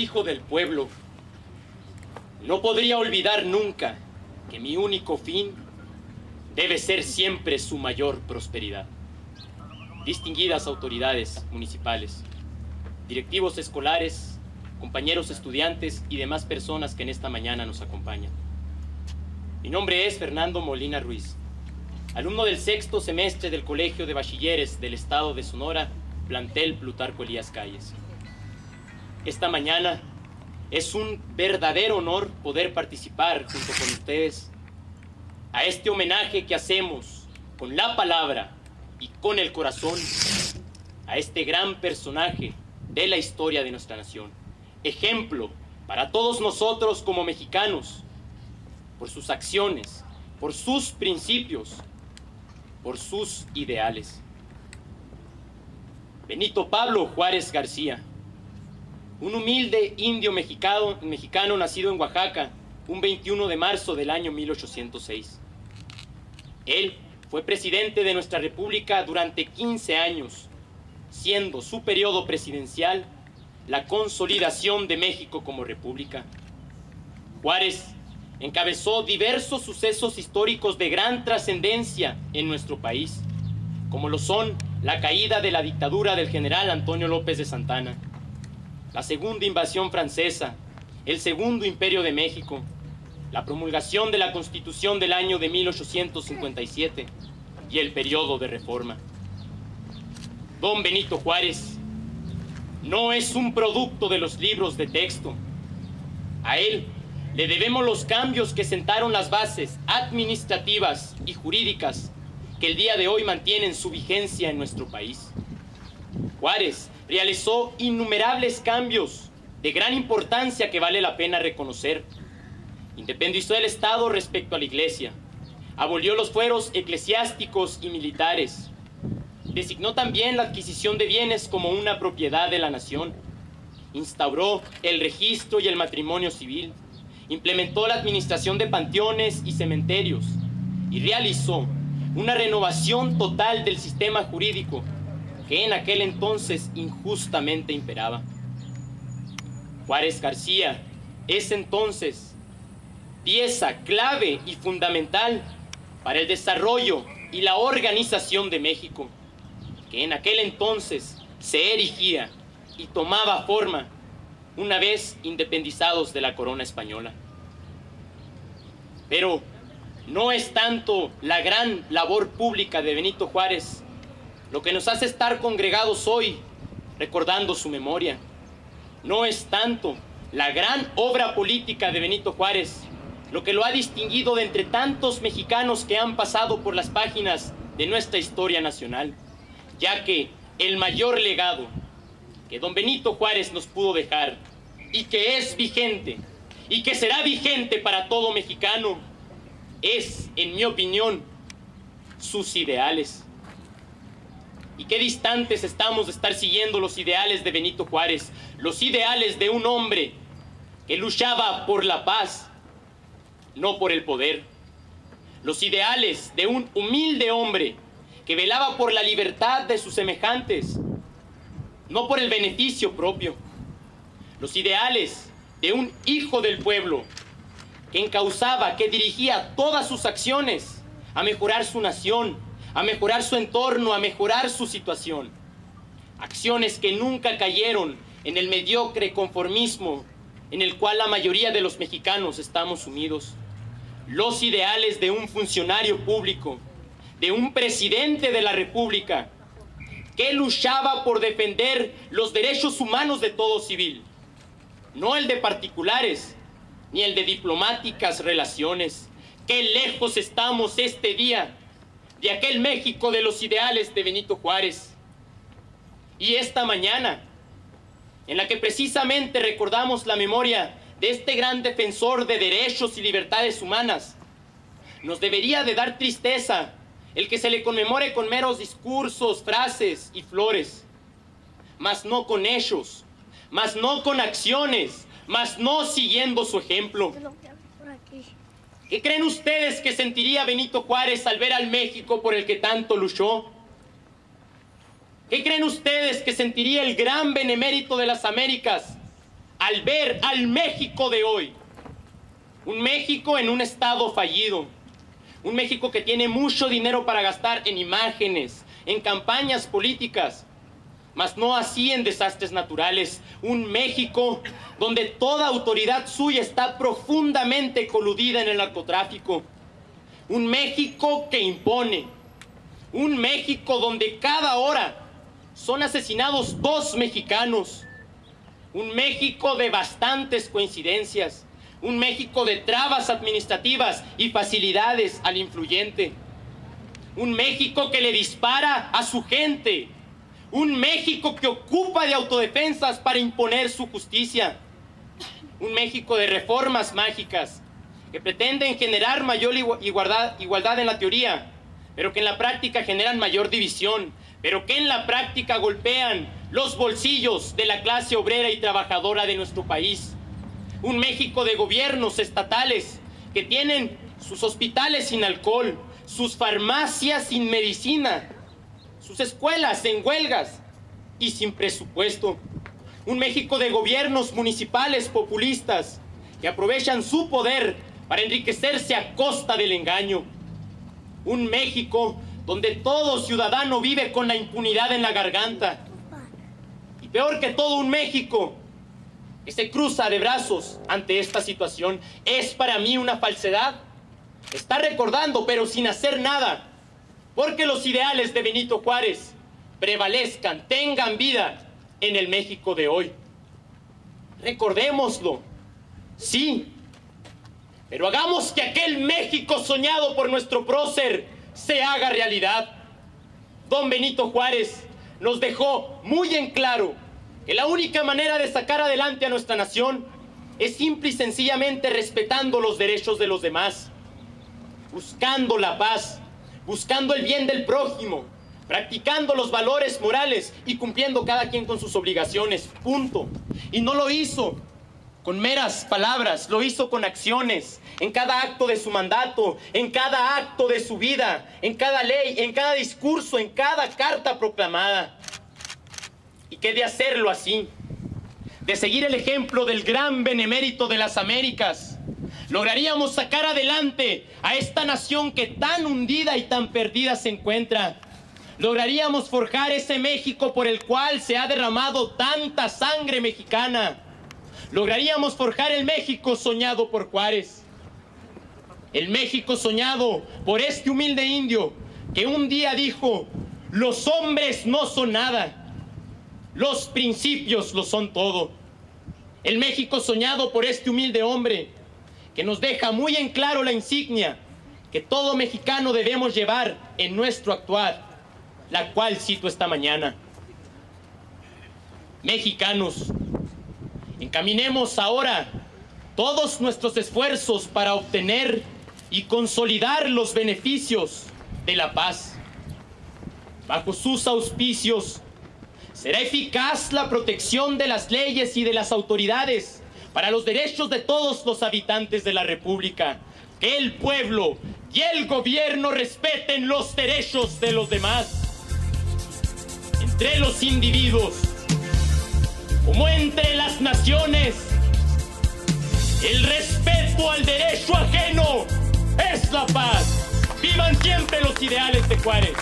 hijo del pueblo, no podría olvidar nunca que mi único fin debe ser siempre su mayor prosperidad. Distinguidas autoridades municipales, directivos escolares, compañeros estudiantes y demás personas que en esta mañana nos acompañan. Mi nombre es Fernando Molina Ruiz, alumno del sexto semestre del Colegio de Bachilleres del Estado de Sonora, plantel Plutarco Elías Calles. Esta mañana es un verdadero honor poder participar junto con ustedes a este homenaje que hacemos con la palabra y con el corazón a este gran personaje de la historia de nuestra nación. Ejemplo para todos nosotros como mexicanos, por sus acciones, por sus principios, por sus ideales. Benito Pablo Juárez García, un humilde indio mexicano nacido en Oaxaca un 21 de marzo del año 1806. Él fue presidente de nuestra república durante 15 años, siendo su periodo presidencial la consolidación de México como república. Juárez encabezó diversos sucesos históricos de gran trascendencia en nuestro país, como lo son la caída de la dictadura del general Antonio López de Santana, la segunda invasión francesa, el segundo imperio de México, la promulgación de la Constitución del año de 1857 y el periodo de reforma. Don Benito Juárez no es un producto de los libros de texto. A él le debemos los cambios que sentaron las bases administrativas y jurídicas que el día de hoy mantienen su vigencia en nuestro país. Juárez realizó innumerables cambios de gran importancia que vale la pena reconocer. Independizó el Estado respecto a la Iglesia, abolió los fueros eclesiásticos y militares, designó también la adquisición de bienes como una propiedad de la nación, instauró el registro y el matrimonio civil, implementó la administración de panteones y cementerios y realizó una renovación total del sistema jurídico que en aquel entonces injustamente imperaba. Juárez García es entonces pieza clave y fundamental para el desarrollo y la organización de México, que en aquel entonces se erigía y tomaba forma una vez independizados de la corona española. Pero no es tanto la gran labor pública de Benito Juárez lo que nos hace estar congregados hoy recordando su memoria. No es tanto la gran obra política de Benito Juárez lo que lo ha distinguido de entre tantos mexicanos que han pasado por las páginas de nuestra historia nacional, ya que el mayor legado que don Benito Juárez nos pudo dejar y que es vigente y que será vigente para todo mexicano es, en mi opinión, sus ideales. Y qué distantes estamos de estar siguiendo los ideales de Benito Juárez, los ideales de un hombre que luchaba por la paz, no por el poder, los ideales de un humilde hombre que velaba por la libertad de sus semejantes, no por el beneficio propio, los ideales de un hijo del pueblo que encauzaba, que dirigía todas sus acciones a mejorar su nación, a mejorar su entorno, a mejorar su situación. Acciones que nunca cayeron en el mediocre conformismo en el cual la mayoría de los mexicanos estamos sumidos. Los ideales de un funcionario público, de un presidente de la República, que luchaba por defender los derechos humanos de todo civil, no el de particulares, ni el de diplomáticas relaciones. Qué lejos estamos este día de aquel México de los ideales de Benito Juárez. Y esta mañana, en la que precisamente recordamos la memoria de este gran defensor de derechos y libertades humanas, nos debería de dar tristeza el que se le conmemore con meros discursos, frases y flores, mas no con hechos, mas no con acciones, mas no siguiendo su ejemplo. ¿Qué creen ustedes que sentiría Benito Juárez al ver al México por el que tanto luchó? ¿Qué creen ustedes que sentiría el gran benemérito de las Américas al ver al México de hoy. Un México en un estado fallido. Un México que tiene mucho dinero para gastar en imágenes, en campañas políticas, mas no así en desastres naturales. Un México donde toda autoridad suya está profundamente coludida en el narcotráfico. Un México que impone. Un México donde cada hora son asesinados 2 mexicanos. Un México de bastantes coincidencias. Un México de trabas administrativas y facilidades al influyente. Un México que le dispara a su gente. Un México que ocupa de autodefensas para imponer su justicia. Un México de reformas mágicas que pretenden generar mayor igualdad en la teoría, pero que en la práctica generan mayor división, pero que en la práctica golpean los bolsillos de la clase obrera y trabajadora de nuestro país. Un México de gobiernos estatales que tienen sus hospitales sin alcohol, sus farmacias sin medicina, sus escuelas en huelgas y sin presupuesto. Un México de gobiernos municipales populistas que aprovechan su poder para enriquecerse a costa del engaño. Un México donde todo ciudadano vive con la impunidad en la garganta. Y peor que todo, un México que se cruza de brazos ante esta situación. Es para mí una falsedad. Está recordando, pero sin hacer nada, porque los ideales de Benito Juárez prevalezcan, tengan vida en el México de hoy. Recordémoslo, sí, pero hagamos que aquel México soñado por nuestro prócer se haga realidad. Don Benito Juárez nos dejó muy en claro que la única manera de sacar adelante a nuestra nación es simple y sencillamente respetando los derechos de los demás, buscando la paz, buscando el bien del prójimo, practicando los valores morales y cumpliendo cada quien con sus obligaciones, punto. Y no lo hizo con meras palabras, lo hizo con acciones, en cada acto de su mandato, en cada acto de su vida, en cada ley, en cada discurso, en cada carta proclamada. Y que de hacerlo así, de seguir el ejemplo del gran benemérito de las Américas, lograríamos sacar adelante a esta nación que tan hundida y tan perdida se encuentra. Lograríamos forjar ese México por el cual se ha derramado tanta sangre mexicana. Lograríamos forjar el México soñado por Juárez. El México soñado por este humilde indio que un día dijo: los hombres no son nada, los principios lo son todo. El México soñado por este humilde hombre que nos deja muy en claro la insignia que todo mexicano debemos llevar en nuestro actuar, la cual cito esta mañana. Mexicanos, encaminemos ahora todos nuestros esfuerzos para obtener y consolidar los beneficios de la paz. Bajo sus auspicios será eficaz la protección de las leyes y de las autoridades para los derechos de todos los habitantes de la República. Que el pueblo y el gobierno respeten los derechos de los demás. Entre los individuos, como entre las naciones, el respeto al derecho ajeno es la paz. ¡Vivan siempre los ideales de Juárez!